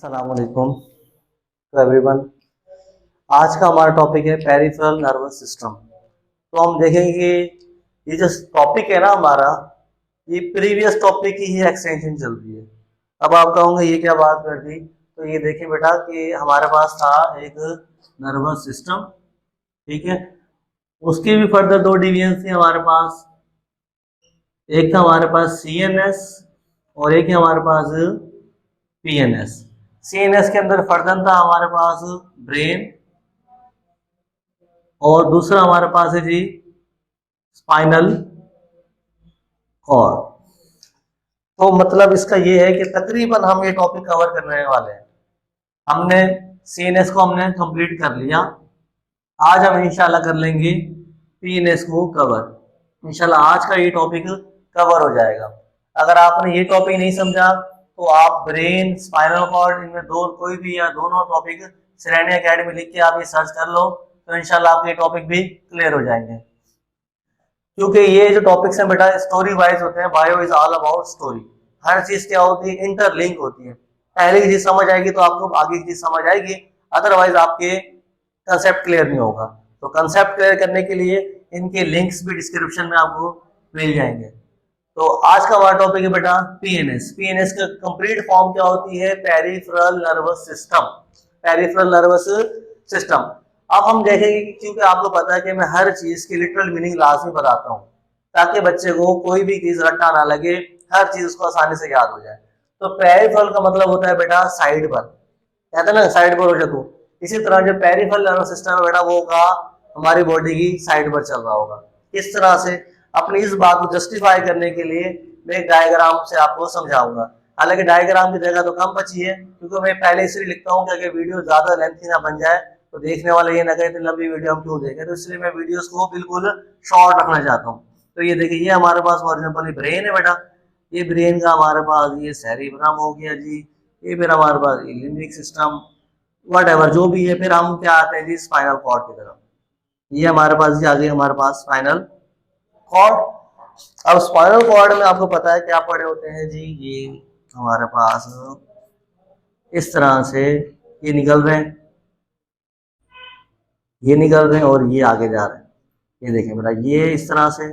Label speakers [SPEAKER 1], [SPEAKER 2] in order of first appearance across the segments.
[SPEAKER 1] अस्सलाम वालेकुम to everyone. आज का हमारा टॉपिक है पेरिफेरल नर्वस सिस्टम। तो हम देखेंगे कि ये जो टॉपिक है ना हमारा, ये प्रीवियस टॉपिक की ही एक्सटेंशन चल रही है। अब आप कहोगे ये क्या बात कर दी, तो ये देखिए बेटा कि हमारे पास था एक नर्वस सिस्टम, ठीक है। उसके भी फर्दर दो डिवीजन थे हमारे पास। एक था हमारे पास सीएनएस और एक है हमारे पास पीएनएस। सीएनएस के अंदर फर्दर था हमारे पास ब्रेन और दूसरा हमारे पास है जी स्पाइनल कॉर्ड। तो मतलब इसका ये है कि तकरीबन हम ये टॉपिक कवर करने वाले हैं। हमने सीएनएस को हमने कंप्लीट कर लिया। आज हम इंशाल्लाह कर लेंगे पीएनएस को कवर। इंशाल्लाह आज का ये टॉपिक कवर हो जाएगा। अगर आपने ये टॉपिक नहीं समझा तो आप ब्रेन, स्पाइनल कॉर्ड, इनमें दो कोई भी या दोनों टॉपिक सिरैनी एकेडमी लिख के आप ये सर्च कर लो, तो इंशाल्लाह आपके टॉपिक भी क्लियर हो जाएंगे। क्योंकि ये जो टॉपिक्स हैं बेटा स्टोरी वाइज होते हैं। Bio is all about story. हर चीज क्या होती है, इंटरलिंक होती है। पहले की चीज समझ आएगी तो आपको आगे की चीज समझ आएगी, अदरवाइज आपके कंसेप्ट क्लियर नहीं होगा। तो कंसेप्ट क्लियर करने के लिए इनके लिंक्स भी डिस्क्रिप्शन में आपको मिल जाएंगे। तो आज का हमारा टॉपिक है बेटा पीएनएस। पीएनएस का कंप्लीट फॉर्म क्या होती है, peripheral nervous system. Peripheral nervous system. अब हम देखेंगे कि क्योंकि आपको पता है कि मैं हर चीज की लिटरल मीनिंग लाजमी बताता हूँ, ताकि बच्चे को कोई भी चीज रट्टा ना लगे, हर चीज उसको आसानी से याद हो जाए। तो पेरिफेरल का मतलब होता है बेटा साइड पर, कहते हैं ना साइड पर हो जाए। तो इसी तरह जो पेरिफेरल नर्वस सिस्टम है बेटा वो होगा हमारी बॉडी की साइड पर चल रहा होगा। किस तरह से, अपनी इस बात को जस्टिफाई करने के लिए मैं एक डायग्राम से आपको समझाऊंगा। हालांकि डायग्राम की जगह तो कम बची है, क्योंकि मैं पहले इसलिए लिखता हूँ कि वीडियो ज्यादा लेंथी ना बन जाए, तो देखने वाले ये ना कहे इतनी लंबी वीडियो हम क्यों देखें। तो इसलिए मैं वीडियोस को बिल्कुल शॉर्ट रखना चाहता हूँ। तो ये देखिए, ये हमारे पास फॉर एग्जाम्पल ब्रेन है बेटा। ये ब्रेन का हमारे पास ये सेरिब्रम हो गया जी। ये फिर हमारे पास लिम्बिक सिस्टम, वट एवर जो भी है। फिर हम क्या आते हैं जी स्पाइनल कॉर्ड की तरफ। ये हमारे पास जी आ गई हमारे पास स्पाइनल कॉर्ड। अब स्पाइनल कॉर्ड में आपको पता है क्या पड़े होते हैं जी, ये हमारे पास इस तरह से ये निकल रहे हैं, ये निकल रहे हैं और ये आगे जा रहे हैं। ये देखें बेटा, ये इस तरह से,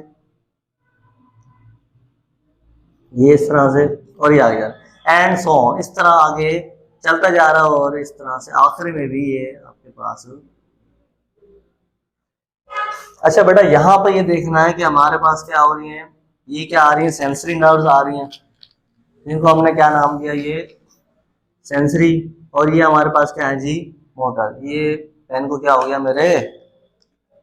[SPEAKER 1] ये इस तरह से और ये आगे जा रहा है, एंड सो इस तरह आगे चलता जा रहा है। और इस तरह से आखिरी में भी ये आपके पास। अच्छा बेटा, यहाँ पर ये देखना है कि हमारे पास क्या हो रही है, ये क्या आ रही है, सेंसरी नर्व्स आ रही हैं, जिनको हमने क्या नाम दिया, ये सेंसरी। और ये हमारे पास क्या है जी मोटर। ये पेन को क्या हो गया मेरे,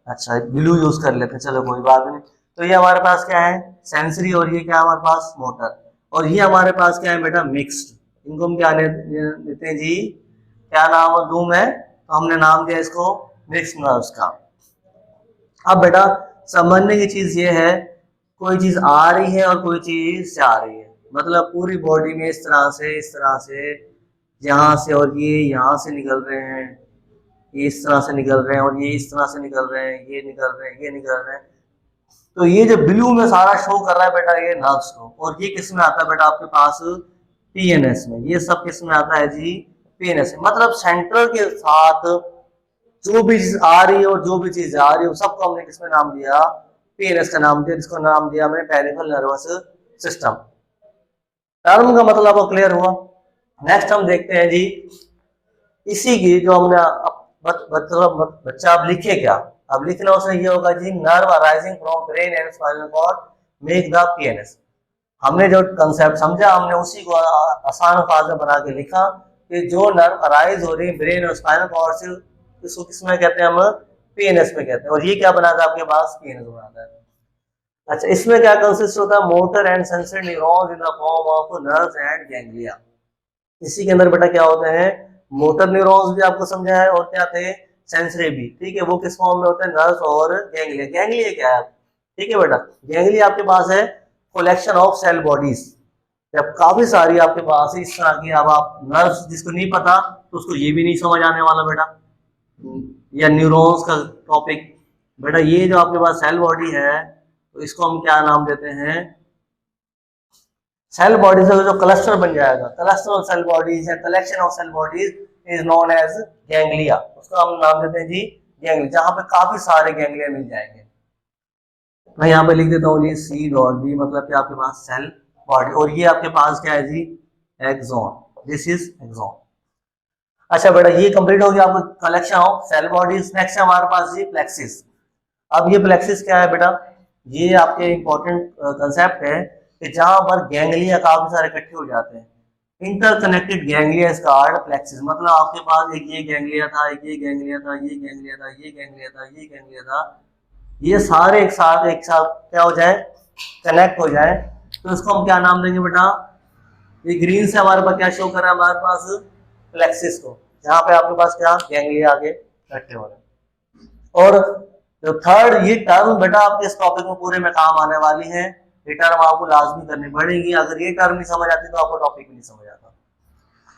[SPEAKER 1] अच्छा ब्लू यूज कर लेते हैं, चलो कोई बात नहीं। तो ये हमारे पास क्या है सेंसरी, और ये क्या हमारे पास मोटर। और ये हमारे पास क्या है बेटा मिक्स्ड। इनको हम क्या लेते हैं जी, क्या नाम दूं मैं, तो हमने नाम दिया इसको मिक्स्ड नर्व्स का। अब बेटा समझने की चीज ये है, कोई चीज आ रही है और कोई चीज जा रही है। मतलब पूरी बॉडी में इस तरह से, इस तरह से, यहाँ से, और ये यहाँ से निकल रहे हैं, ये इस तरह से निकल रहे हैं, और ये इस तरह से निकल रहे हैं, ये निकल रहे हैं, ये निकल रहे हैं। तो ये जो ब्लू में सारा शो कर रहा है बेटा ये नर्व्स को। और ये किस में आता है बेटा आपके पास पीएनएस में। ये सब किस में आता है जी पीएनएस में। मतलब सेंट्रल के साथ जो भी चीज आ रही है और जो भी चीज जा रही है सबको हमने किसमें नाम दिया, पीएनएस का नाम दिया, जिसको नाम दिया हमने पेरिफेरल नर्वस सिस्टम। टर्म का मतलब क्लियर हुआ। नेक्स्ट हम देखते हैं जी, इसी की जो हमने मतलब बच्चा अब लिखे क्या, अब लिखना उसने ये होगा जी, nerve arising from brain and spinal cord make the PNS. हमने जो कंसेप्ट समझा हमने उसी को आसान अल्फाज में बना के लिखा कि जो नर्व अराइज हो रही ब्रेन और स्पाइनल कॉर्ड से, इसको किसमें कहते हैं हम, पीएनएस में कहते हैं। और ये क्या बनाता है आपके पास, पीएनएस बनाता है। अच्छा, इसमें क्या कंसिस्ट होता है, motor and sensory neurons in the form of nerves and ganglia. इसी के अंदर बेटा क्या होते हैं, मोटर न्यूरॉन्स भी आपको समझा है, और क्या थे सेंसरी भी, ठीक है। वो किस फॉर्म में होते हैं, नर्व्स और गैंग्लिया। गैंग्लिया क्या है, ठीक है बेटा, गैंग्लिया आपके पास है कलेक्शन ऑफ सेल बॉडीज। जब काफी सारी आपके पास इस तरह की, अब आप नर्व्स जिसको नहीं पता तो उसको ये भी नहीं समझ आने वाला बेटा, या न्यूरॉन्स का टॉपिक। बेटा ये जो आपके पास सेल बॉडी है, तो इसको हम क्या नाम देते हैं, सेल बॉडीज का जो क्लस्टर बन जाएगा, क्लस्टर ऑफ सेल बॉडीज या collection of cell bodies is known as ganglia, उसका हम नाम देते हैं जी गैंग्लिया, जहां पे काफी सारे गैंग्लिया मिल जाएंगे। मैं यहाँ पे लिख देता हूँ जी सी डॉट बी, मतलब कि आपके पास सेल बॉडी, और ये आपके पास क्या है जी एक्सॉन, दिस इज एक्सॉन। अच्छा बेटा ये कंप्लीट हो गया आपका collection of cell bodies. Next है हमारे पास जी प्लेक्सिस। अब ये प्लेक्सिस क्या है बेटा, ये आपके इंपॉर्टेंट कंसेप्ट है कि जहां पर गैंग्लिया काफी सारे इकट्ठे हो जाते हैं, interconnected ganglia is called plexus. मतलब आपके पास एक ये गैंग्लिया था, एक ये गैंग्लिया था, ये गैंग्लिया था, ये गैंग्लिया था, ये गैंग्लिया था, ये सारे एक साथ क्या हो जाए, कनेक्ट हो जाए, तो इसको हम क्या नाम देंगे बेटा, ये ग्रीन से हमारे पास क्या शो कर रहा है, हमारे पास प्लेक्सिस को, जहां पे आपके पास क्या गैंग्लिया आगे इकट्ठे हो रहे हैं। और जो थर्ड ये टर्म बेटा आपके इस टॉपिक में पूरे में काम आने वाली है, ये टर्म आपको लाजमी करनी पड़ेगी, अगर ये टर्म नहीं समझ आती तो आपको टॉपिक भी नहीं समझ आता।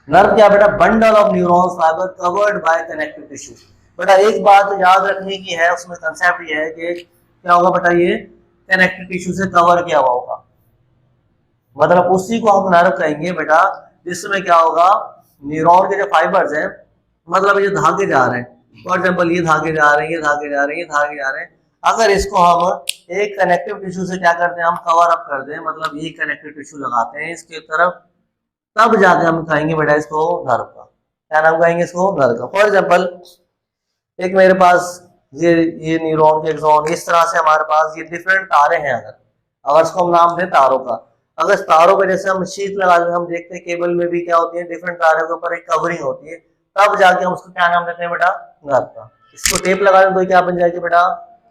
[SPEAKER 1] नर्व क्या बेटा, bundle of neurons fibre covered by connective tissue. बेटा एक बात याद रखने की है, उसमें कंसेप्ट ये है कि क्या होगा बेटा, ये कनेक्टिव टिश्यू से कवर किया हुआ होगा, मतलब उसी को हम नर्व कहेंगे बेटा, जिसमें क्या होगा, न्यूरॉन के जो फाइबर्स हैं, मतलब ये धागे जा रहे हैं, फॉर एग्जाम्पल ये धागे जा रहे हैं, ये धागे जा रहे हैं, ये धागे जा रहे हैं, अगर इसको हम एक कनेक्टिव टिश्यू से क्या करते हैं, हम कवर अप कर दें, मतलब ये कनेक्टिव टिश्यू लगाते हैं इसके तरफ, तब जाके हम कहेंगे बेटा इसको नर्व का, क्या नाम कहेंगे इसको, नर्व का। फॉर एग्जाम्पल एक मेरे पास ये न्यूरॉन के एक्सॉन, इस तरह से हमारे पास ये डिफरेंट तारे हैं, अगर इसको हम नाम दें तारों का, अगर तारों पे जैसे हम शीट लगा के हम देखते हैं केबल में भी क्या होती है, डिफरेंट तारों के ऊपर एक कवरिंग होती है, तब जाके हम उसको क्या नाम देते हैं बेटा, नर्व का। इसको टेप लगा दें तो क्या बन जाएगी बेटा,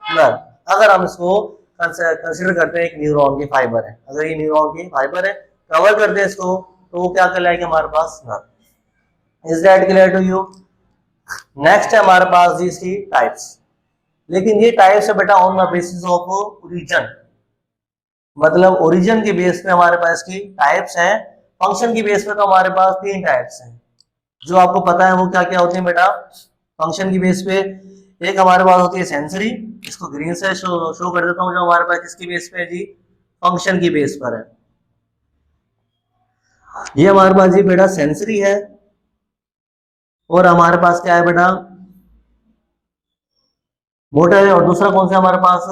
[SPEAKER 1] नर्व। अगर हम इसको कंसिडर करते हैं एक न्यूरॉन की फाइबर है, अगर ये न्यूरॉन की फाइबर है, कवर करते हैं इसको, तो वो क्या कहलाएगा हमारे पास, nerve. Is that clear to you? Next है हमारे पास इसकी टाइप्स, लेकिन ये टाइप्स है बेटा on the basis of origin, मतलब ओरिजिन के बेस पे हमारे पास की टाइप्स हैं। फंक्शन की बेस पे तो हमारे पास 3 टाइप्स हैं, जो आपको पता है वो क्या क्या होते हैं बेटा। फंक्शन की बेस पे एक हमारे पास होती है सेंसरी, इसको ग्रीन से शो कर देता हूँ, जो हमारे पास किसकी बेस पे है जी, फंक्शन की बेस पर है। ये हमारे पास जी बेटा सेंसरी है, और हमारे पास क्या है बेटा, मोटर है, और दूसरा कौन सा हमारे पास,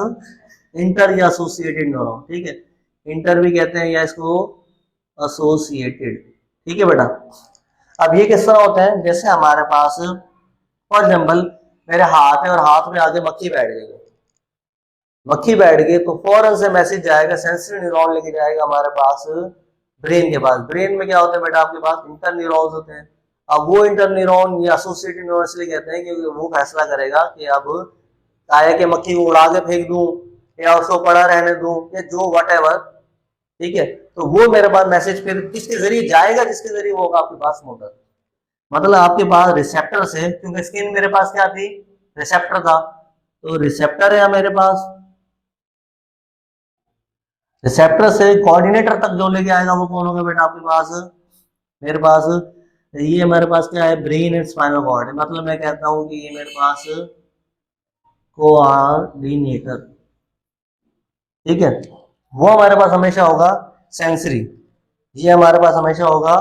[SPEAKER 1] इंटर या एसोसिएटेड न्यूरॉन, ठीक है, इंटर भी कहते हैं या इसको एसोसिएटेड, ठीक है बेटा। अब ये किस तरह होता है, जैसे हमारे पास फॉर एग्जाम्पल मेरे हाथ है और हाथ में आगे मक्खी बैठ गई, मक्खी बैठ गई तो फौरन से मैसेज जाएगा, सेंसरी न्यूरॉन लेके जाएगा हमारे पास ब्रेन के पास। ब्रेन में क्या होता है बेटा, आपके पास इंटर न्यूरॉन्स होते हैं। अब वो इंटर न्यूरॉन या एसोसिएटेड न्यूरॉन इसलिए कहते हैं क्योंकि वो फैसला करेगा कि अब चाहे कि मक्खी को उड़ा के फेंक दूं या उसको पड़ा रहने दूं या जो व्हाटएवर, ठीक है, तो वो मेरे पास मैसेज फिर किसके जरिए जाएगा, जिसके जरिए वो होगा आपके पास मोटर, मतलब आपके पास रिसेप्टर से, क्योंकि स्किन मेरे पास क्या थी, रिसेप्टर था, तो रिसेप्टर है मेरे पास, रिसेप्टर से कोऑर्डिनेटर तक जो लेके आएगा वो कौन होगा बेटा आपके पास, मेरे पास ये हमारे पास क्या है, ब्रेन एंड स्पाइनल कॉर्ड, मतलब मैं कहता हूं कि ये मेरे पास कोऑर्डिनेटर, ठीक है, वो हमारे पास हमेशा होगा सेंसरी, ये हमारे पास हमेशा होगा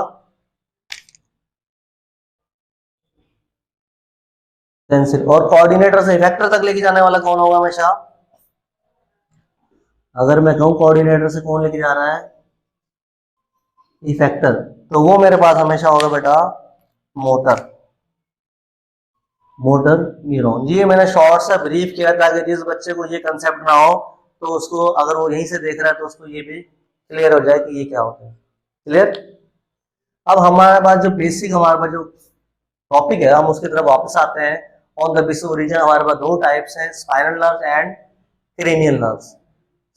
[SPEAKER 1] सेंसरी, और कोऑर्डिनेटर से इफेक्टर तक लेके जाने वाला कौन होगा हमेशा, अगर मैं कहूं कोऑर्डिनेटर से कौन लेके जा रहा है, इफेक्टर, तो वो मेरे पास हमेशा होगा बेटा मोटर, मोटर न्यूरॉन। ये मैंने शॉर्ट सा ब्रीफ किया ताकि जिस बच्चे को ये कंसेप्ट ना हो तो उसको, अगर वो यहीं से देख रहा है तो उसको ये भी क्लियर हो जाए कि ये क्या होता है, क्लियर। अब हमारे पास जो बेसिक हमारे पास जो टॉपिक है, हम उसकी तरफ वापस आते हैं। ऑन द बेसिस ओरिजिन हमारे पास 2 टाइप्स हैं, spinal nerve and cranial nerves.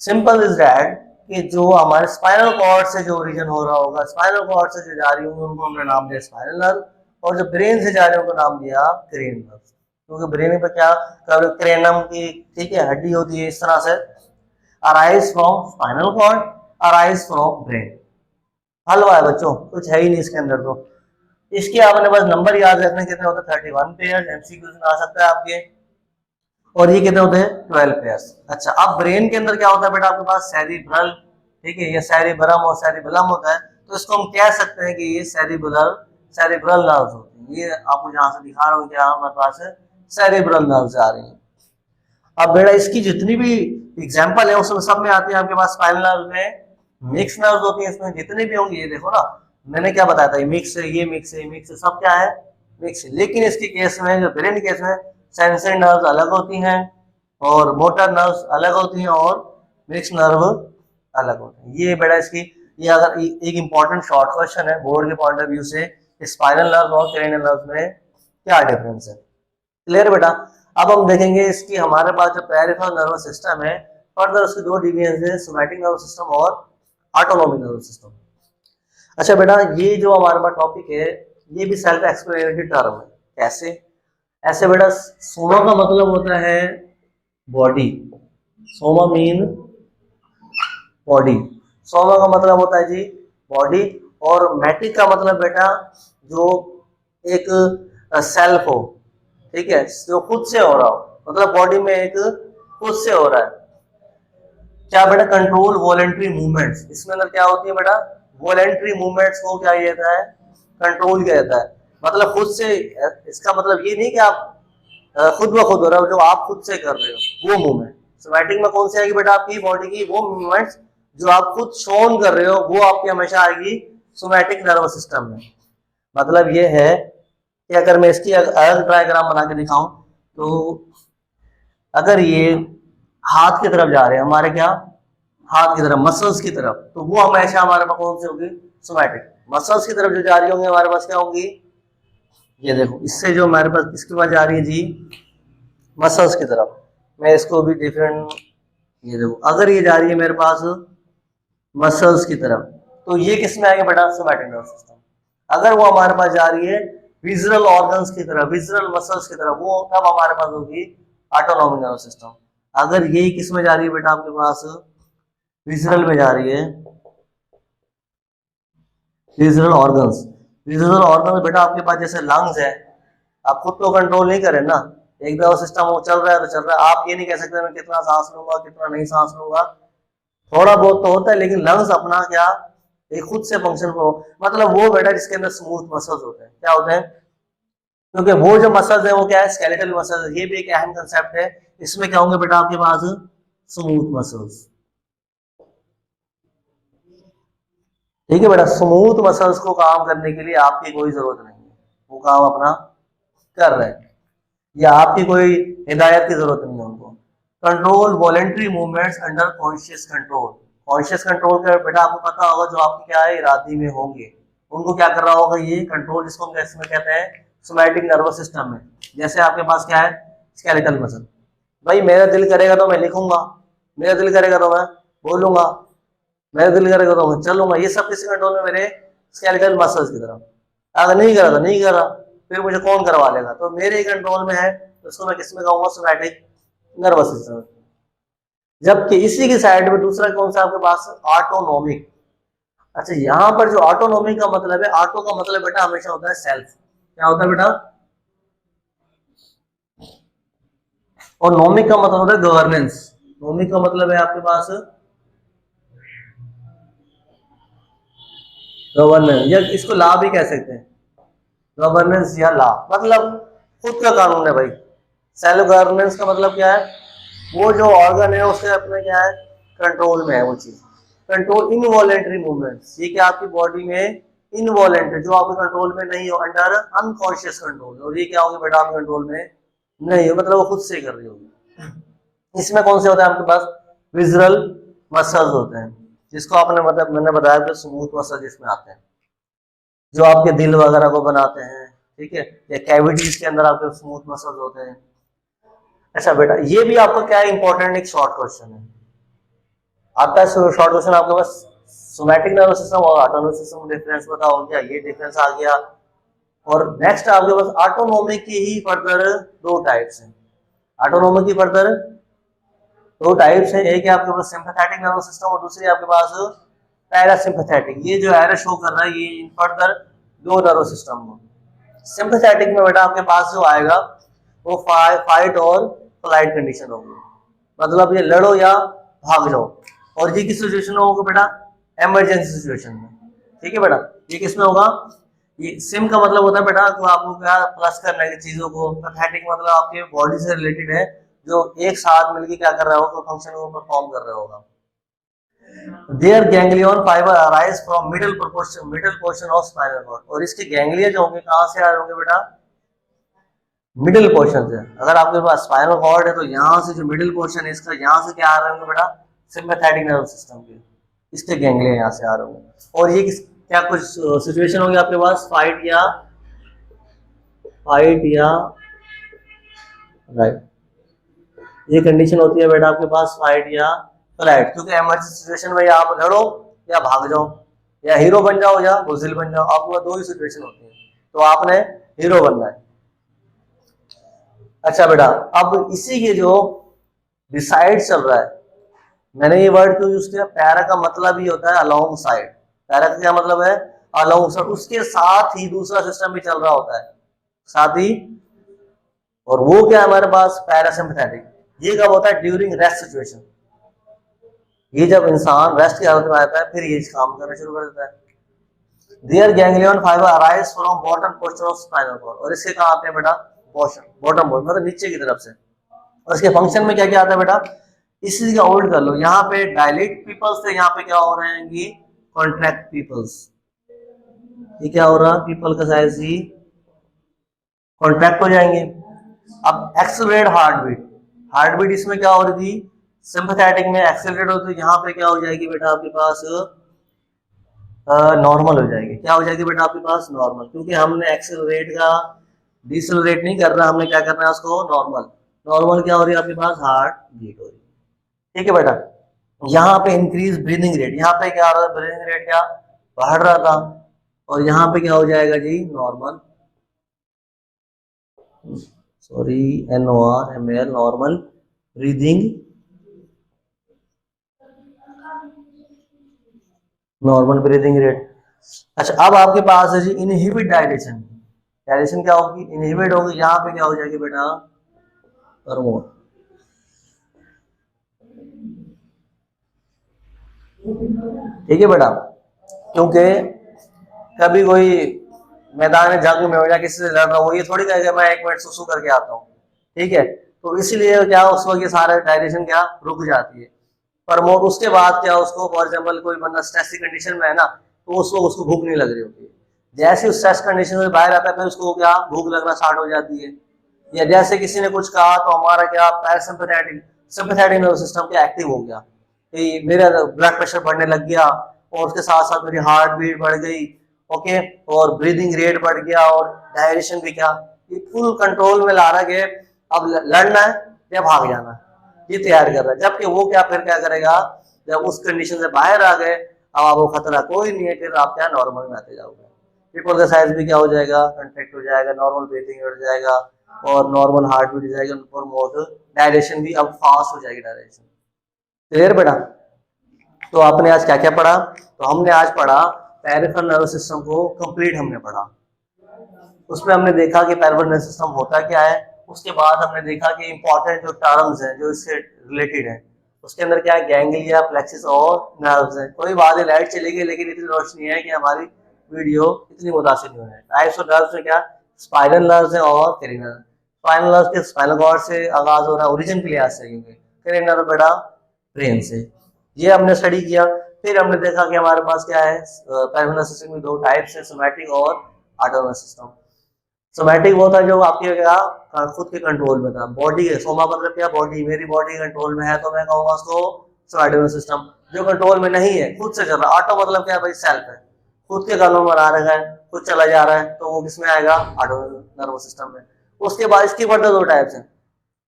[SPEAKER 1] Simple is that कि जो हमारे स्पाइनल कॉर्ड से जो ओरिजिन हो रहा होगा, स्पाइनल कॉर्ड से जो जा रही होंगी उनको हमने नाम दिया स्पाइनल नर्व, और जो ब्रेन से जा रहे हैं उनको नाम दिया क्रेन नर्व, क्योंकि ब्रेन पे क्या क्रेनम की, ठीक है, हड्डी होती है, इस तरह से arise from spinal cord, arise from brain. हलवा है बच्चों, कुछ है ही नहीं इसके अंदर। तो इसके आपने बस नंबर याद रखने, कितने होते हैं 31 पेयर, एमसीक्यू में आ सकता है आपके, और ये कितने होते हैं 12 पेयर्स। अच्छा, अब ब्रेन के अंदर क्या होता है बेटा, आपके पास सेरिब्रल ठीक है, ये सेरिब्रम और सेरिबेलम होता है, तो इसको हम कह सकते हैं कि ये सेरिब्रल नर्व्स होते हैं। ये आपको जहां से दिखा रहा हूँ कि हमारे पास सेरिब्रल नर्व्स आ रही हैं। अब बेटा इसकी जितनी भी एग्जांपल है उसमें सब में आती है आपके पास स्पाइनल नर्व में, मिक्स नर्व्स होती हैं, इसमें जितने भी होंगे, ये देखो ना मैंने क्या बताया था, ये मिक्स है, ये मिक्स है, मिक्स है, सब क्या है, मिक्स है। लेकिन इसके केस में, जो ब्रेन केस में, सेंसरी नर्व्स अलग होती हैं और मोटर नर्व्स अलग होती हैं और मिक्स नर्व अलग होते हैं। ये बेटा इसकी, ये अगर एक इंपॉर्टेंट शॉर्ट क्वेश्चन है बोर्ड के पॉइंट ऑफ व्यू से, स्पाइनल नर्व और क्रेनियल नर्व में क्या डिफरेंस है। क्लियर बेटा। अब हम देखेंगे इसकी, हमारे पास जो पेरिफेरल नर्वस सिस्टम है, फर्दर उसके दो डिवीजन है, सोमैटिक नर्वस सिस्टम और ऑटोनोमिक नर्वस सिस्टम। अच्छा बेटा, ये जो हमारे पास टॉपिक है ये भी सेल्फ एक्सप्लेनेटरी टर्म है। कैसे? ऐसे बेटा, सोमा का मतलब होता है body, Soma mean body, Soma का मतलब होता है जी बॉडी, और मैटिक का मतलब बेटा जो एक सेल्फ हो, ठीक है, जो खुद से हो रहा हो, मतलब बॉडी में एक खुद से हो रहा है। क्या बेटा? कंट्रोल वॉलेंट्री मूवमेंट्स, इसमें अंदर क्या होती है बेटा? वॉलेंट्री मूवमेंट्स को क्या किया जाता है? कंट्रोल किया जाता है। मतलब खुद से, इसका मतलब ये नहीं कि आप खुद ब खुद हो रहा हो, जो आप खुद से कर रहे हो वो मूवमेंट। सोमैटिक में कौन सी आएगी बेटा? आपकी बॉडी की वो मूवमेंट्स जो आप खुद शोन कर रहे हो, वो आपकी हमेशा आएगी सोमैटिक नर्वस सिस्टम में। मतलब ये है कि अगर मैं इसकी अलग डायग्राम बना के दिखाऊं, तो अगर ये हाथ की तरफ जा रहे हैं हमारे, क्या हाथ की तरफ, मसल्स की तरफ, तो वो हमेशा हमारे पास कौन सी होगी? सोमैटिक। मसल्स की तरफ जो जा रही होंगी हमारे पास क्या होंगी? ये देखो, इससे जो हमारे पास किसके पास जा रही है जी? मसल्स की तरफ। मैं इसको भी डिफरेंट, ये देखो, अगर ये जा रही है मेरे पास मसल्स की तरफ, तो ये किस में आएगा बेटा? Somatic nervous system. अगर वो हमारे पास जा रही है विजुअल ऑर्गन्स की तरफ, विजुअल मसल्स की तरफ, वो तब हमारे पास होगी ऑटोनोमिक नर्वस सिस्टम। अगर ये किस में जा रही है बेटा? आपके पास विजुअल में जा रही है, विजुअल ऑर्गन्स। विजुअल ऑर्गन्स बेटा आपके पास जैसे लंग्स है, आप खुद तो कंट्रोल नहीं करें ना, एक दफा सिस्टम वो चल रहा है तो चल रहा है, आप ये नहीं कह सकते मैं कितना सांस लूंगा कितना नहीं सांस लूंगा, थोड़ा बहुत तो होता है, लेकिन लंग्स अपना क्या, एक खुद से फंक्शन को, मतलब वो बेटा जिसके अंदर स्मूथ मसल्स होते हैं, क्या होते हैं? क्योंकि वो जो मसल्स है वो क्या है? Skeletal muscles. ये भी एक अहम कंसेप्ट है। इसमें क्या होंगे बेटा आपके पास? Smooth muscles. ठीक है बेटा, स्मूथ मसल्स को काम करने के लिए आपकी कोई जरूरत नहीं है, वो काम अपना कर रहे हैं, या आपकी कोई हिदायत की जरूरत नहीं है उनको। Control voluntary movements under conscious control. Conscious control का बेटा आपको पता होगा, जो आपकी क्या है, इरादी में होंगे, उनको क्या कर रहा होगा ये कंट्रोल, जिसको हम इसमें कहते हैं सोमैटिक नर्वस सिस्टम में। जैसे आपके पास क्या है? Skeletal muscle. भाई मेरा दिल करेगा तो मैं लिखूंगा, मेरा दिल करेगा तो मैं बोलूंगा, मेरा दिल करेगा तो मैं चलूंगा, ये सब किसी कंट्रोल में? मेरे स्केलेटल मसल्स की तरफ। अगर नहीं करा तो नहीं करा, फिर मुझे कौन करवा लेगा? तो मेरे ही कंट्रोल में है, तो उसको मैं किस में कहूंगा? Somatic nervous system. जबकि इसी की साइड में दूसरा कौन सा आपके पास? ऑटोनोमिक। अच्छा, यहाँ पर जो ऑटोनोमिक का मतलब है, ऑटो का मतलब बेटा हमेशा होता है सेल्फ। क्या होता है बेटा? और नोमिक का मतलब होता है गवर्नेंस। नोमिक का मतलब है आपके पास गवर्नेंस, या इसको लॉ भी कह सकते हैं, गवर्नेंस या लॉ, मतलब खुद का कानून है भाई। सेल्फ गवर्नेंस का मतलब क्या है? वो जो ऑर्गन है उसके अपने क्या है? कंट्रोल में है वो चीज। कंट्रोल इनवॉलेंटरी मूवमेंट्स, ये क्या आपकी बॉडी में इनवॉलेंटरी, जो आपके कंट्रोल में नहीं हो, अंडर अनकॉन्शियस कंट्रोल, और ये क्या होगी बेटा? आपके कंट्रोल में नहीं हो, मतलब वो खुद से कर रही होगी। इसमें कौन से होते हैं आपके पास? विजुअल मसल्स होते हैं, जिसको आपने मतलब मैंने बताया कि स्मूथ मसल जिसमें आते हैं, जो आपके दिल वगैरह को बनाते हैं, ठीक है, या कैविटीज के अंदर आपके स्मूथ मसल्स होते हैं। अच्छा बेटा, ये भी आपको क्या इंपॉर्टेंट एक शॉर्ट क्वेश्चन है आता है, शॉर्ट क्वेश्चन आपके पास, सोमैटिक नर्वस सिस्टम और ऑटोनोमिक सिस्टम में डिफरेंस बताओ, क्या ये डिफरेंस आ गया। और नेक्स्ट आपके पास ऑटोनोमिक की ही फर्दर दो टाइप्स हैं। ऑटोनोमिक की फर्दर दो टाइप्स हैं, एक है आपके पास सिंपैथेटिक नर्वस सिस्टम और दूसरी आपके पास पैरासिम्पैथेटिक। ये जो एरो शो कर रहा है ये इन फर्दर दो नर्वस सिस्टम को। सिंपैथेटिक में बेटा आपके पास जो आएगा वो फाइट और फ्लाइट कंडीशन होगी, मतलब ये लड़ो या भाग जाओ। और ये किस सिचुएशन में होगा बेटा, इमरजेंसी सिचुएशन में। ठीक है बेटा, ये किसमें होगा, ये सिम का मतलब होता है बेटा तो आपको क्या प्लस करना है चीजों को, पैथेटिक मतलब आपके बॉडी से रिलेटेड है, जो एक साथ मिलकर क्या कर रहा होगा, फंक्शन को परफॉर्म कर रहा होगा। Their ganglion fibre arise from middle portion of spinal cord, और इसके गैंग्लिया जो होंगे कहां से आ रहे होंगे बेटा, मिडिल पोर्शन से। अगर आपके पास स्पाइनल कॉर्ड है तो यहाँ से जो मिडिल पोर्शन है इसका, यहाँ से क्या आ रहे होंगे बेटा, सिम्पैथेटिक नर्व सिस्टम के, इसके गैंग्लिया यहाँ से आ रहे होंगे। और ये क्या कुछ सिचुएशन होगी आपके पास, फाइट या राइट, ये कंडीशन होती है बेटा आपके पास फाइट या फ्लाइट, क्योंकि इमरजेंसी सिचुएशन में या आप लड़ो या भाग जाओ, या हीरो बन जाओ या बुज़िल बन जाओ, आपको दो ही सिचुएशन होती है, तो आपने हीरो बनना है। अच्छा बेटा, अब इसी के जो बिसाइड चल रहा है, मैंने ये वर्ड क्यों यूज किया, पैरा का मतलब ही होता है अलोंग साइड, पैरा का क्या मतलब है, अलोंग साइड, उसके साथ ही दूसरा सिस्टम भी चल रहा होता है साथ ही, और वो क्या है हमारे पास, पैरासिम्पैथेटिक। ये कब होता है, ड्यूरिंग रेस्ट सिचुएशन, ये जब इंसान रेस्ट की हालत में आता है फिर ये काम करना शुरू कर देता है। Their ganglion fibre arise from bottom portion of spinal cord, और इसके कहां आते हैं बेटा, पोर्शन बॉटम पोर्शन मतलब नीचे की तरफ से, और इसके फंक्शन में क्या क्या आता है बेटा, इसी का होल्ड कर लो, यहाँ पे डायलेट पीपल्स थे, यहाँ पे क्या हो रहे हैं, ये कॉन्ट्रैक्ट पीपल्स, ये क्या हो रहा है, पीपल का साइज ही कॉन्ट्रैक्ट हो जाएंगे। अब एक्सेलरेट हार्ट बीट इसमें क्या हो रही थी, सिंपैथेटिक में एक्सेलरेट होती है, यहाँ पे क्या हो जाएगी बेटा आपके पास नॉर्मल हो जाएगी, क्या हो जाएगी बेटा आपके पास नॉर्मल, क्योंकि हमने एक्सेलरेट का डिसेलरेट नहीं कर रहा, हमने क्या करना है उसको नॉर्मल, नॉर्मल क्या हो रही है आपके पास, हार्ट बीट हो रही है। ठीक है बेटा, यहाँ पे इंक्रीज ब्रीदिंग रेट, यहाँ पे क्या हो रहा है, ब्रीदिंग रेट क्या बढ़ रहा था, और यहाँ पे क्या हो जाएगा जी normal, sorry NORML, normal breathing, normal breathing rate. अच्छा, अब आपके पास है जी इनहिबिट डायलेशन, डायलेशन क्या होगी, इनहिबिट होगी, यहाँ पे क्या हो जाएगी बेटा, प्रमोट। ठीक है बेटा, क्योंकि कभी कोई मैदान जंग में हो या किसी से लड़ रहा हो, ये थोड़ी कहेगा मैं 1 मिनट सुसु करके आता हूँ, ठीक है, तो इसलिए क्या उस वक्त ये सारा डायलेशन क्या रुक जाती है, प्रमोट। उसके बाद क्या उसको, फॉर एग्जाम्पल कोई बंदा स्ट्रेस की कंडीशन में है ना, तो उसको भूख नहीं लग रही होती है, जैसे उस स्ट्रेस कंडीशन से बाहर आता है फिर उसको क्या भूख लगना स्टार्ट हो जाती है, या जैसे किसी ने कुछ कहा तो हमारा क्या पैरासिम्पैथेटिक सिम्पैथेटिक नर्व सिस्टम क्या एक्टिव हो गया, कि मेरा ब्लड प्रेशर बढ़ने लग गया, और उसके साथ साथ मेरी हार्ट बीट बढ़ गई, ओके, और ब्रीदिंग रेट बढ़ गया, और डायरेक्शन भी क्या, ये फुल कंट्रोल में ला रहा है, अब लड़ना है या भाग जाना है, ये तैयार कर रहा है। जबकि वो क्या फिर क्या करेगा, जब उस कंडीशन से बाहर आ गए, अब आपको खतरा कोई नहीं है, फिर आप क्या नॉर्मल में आते जाओगे, पीपल का साइज भी क्या हो जाएगा, कंट्रैक्ट हो जाएगा, नॉर्मल ब्रीथिंग हो जाएगा, और नॉर्मल हार्ट बीट हो जाएगा, और मोर डायरेक्शन भी अब फास्ट हो जाएगी डायरेक्शन। क्लियर बेटा, तो आपने आज क्या क्या पढ़ा, तो हमने आज पढ़ा पेरिफेरल नर्वस सिस्टम को कंप्लीट हमने पढ़ा, उसमें हमने देखा कि पेरिफेरल नर्वस सिस्टम होता क्या है, उसके बाद हमने देखा कि इंपॉर्टेंट जो टर्म्स हैं जो इससे रिलेटेड हैं, उसके अंदर क्या है, गैंग्लिया, प्लेक्सिस और नर्व्स हैं। कोई बात है, लाइट चली गई लेकिन इतनी रोशनी है कि हमारी वीडियो इतनी मुतासिर नहीं हो रही है। टाइप्स ऑफ नर्व्स में क्या, स्पाइनल नर्व्स है और क्रेनियल। स्पाइनल नर्व्स के स्पाइनल कॉर्ड से आगाज हो रहा है, ओरिजिन के लिहाज से, क्योंकि क्रेनियल नर्व बेटा ब्रेन से, ये हमने स्टडी किया। फिर हमने देखा कि हमारे पास क्या है, पेरिफेरल नर्वस सिस्टम में दो टाइप्स है, सोमैटिक और ऑटोनोमस सिस्टम। सोमैटिक वो था जो आपके क्या खुद के कंट्रोल में था, बॉडी के, सोमा मतलब क्या, बॉडी, मेरी बॉडी कंट्रोल में है तो मैं कहूंगा उसको सोमैटिक सिस्टम। जो कंट्रोल में नहीं है, खुद से चल रहा है, ऑटो मतलब क्या भाई, सेल्फ है, खुद के कानून बना रहा है, खुद चला जा रहा है, तो वो किसमें आएगा, ऑटोनोमस नर्वस सिस्टम में। उसके बाद इसकी फर्दर दो टाइप्स हैं,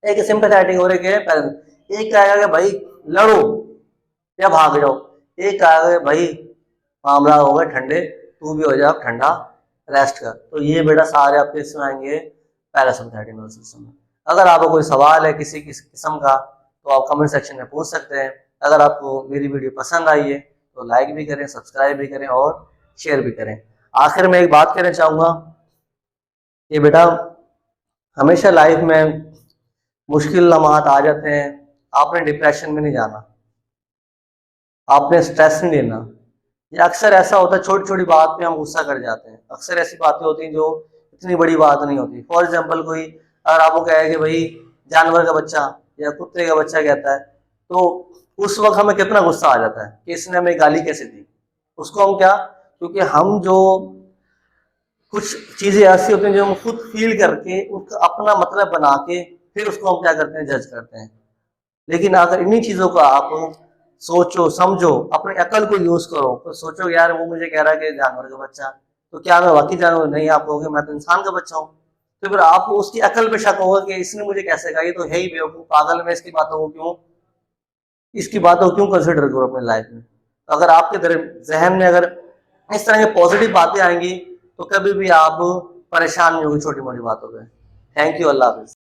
[SPEAKER 1] एक सिंपैथेटिक और एक है पैरासिम्पैथेटिक। एक आएगा कि भाई लड़ो या भाग जाओ, एक आएगा भाई मामला हो गए ठंडे, तू भी हो जा ठंडा, रेस्ट कर। तो ये बेटा सारे आपके इसमें आएंगे पैरासिम्पैथेटिक नर्वस सिस्टम में। अगर आपको कोई सवाल है किसी किस्म का तो आप कमेंट सेक्शन में पूछ सकते हैं। अगर आपको मेरी वीडियो पसंद आई है तो लाइक भी करें, सब्सक्राइब भी करें और शेयर भी करें। आखिर में एक बात कहना चाहूँगा कि बेटा हमेशा लाइफ में मुश्किल लम्हात आ जाते हैं, आपने डिप्रेशन में नहीं जाना। आपने स्ट्रेस नहीं लेना। ये अक्सर ऐसा होता है, छोटी छोटी बात पे हम गुस्सा कर जाते हैं। अक्सर ऐसी बातें होती हैं जो इतनी बड़ी बात नहीं होती। फॉर एग्जाम्पल कोई अगर आपको कहे कि भाई जानवर का बच्चा या कुत्ते का बच्चा कहता है, तो उस वक्त हमें कितना गुस्सा आ जाता है कि इसने हमें गाली कैसे दी। उसको हम क्या, क्योंकि हम जो कुछ चीजें ऐसी होती हैं जो हम खुद फील करके उसका अपना मतलब बना के फिर उसको हम क्या करते हैं, जज करते हैं। लेकिन अगर इन्हीं चीजों को आप सोचो समझो, अपने अकल को यूज करो, तो सोचो यार वो मुझे कह रहा है कि जानवर का बच्चा, तो क्या मैं वाकई जानवर नहीं, आप कहोगे मैं तो इंसान का बच्चा हूँ। तो फिर आपको उसकी अकल पे शक होगा कि इसने मुझे कैसे कहा, ये तो है ही बेवकूफ पागल, मैं इसकी बातों को क्यों कंसिडर करो अपनी लाइफ में। तो अगर आपके जहन में अगर इस तरह की पॉजिटिव बातें आएंगी तो कभी भी आप परेशान नहीं होगी छोटी मोटी बातों पे। Thank you, Allah Hafiz.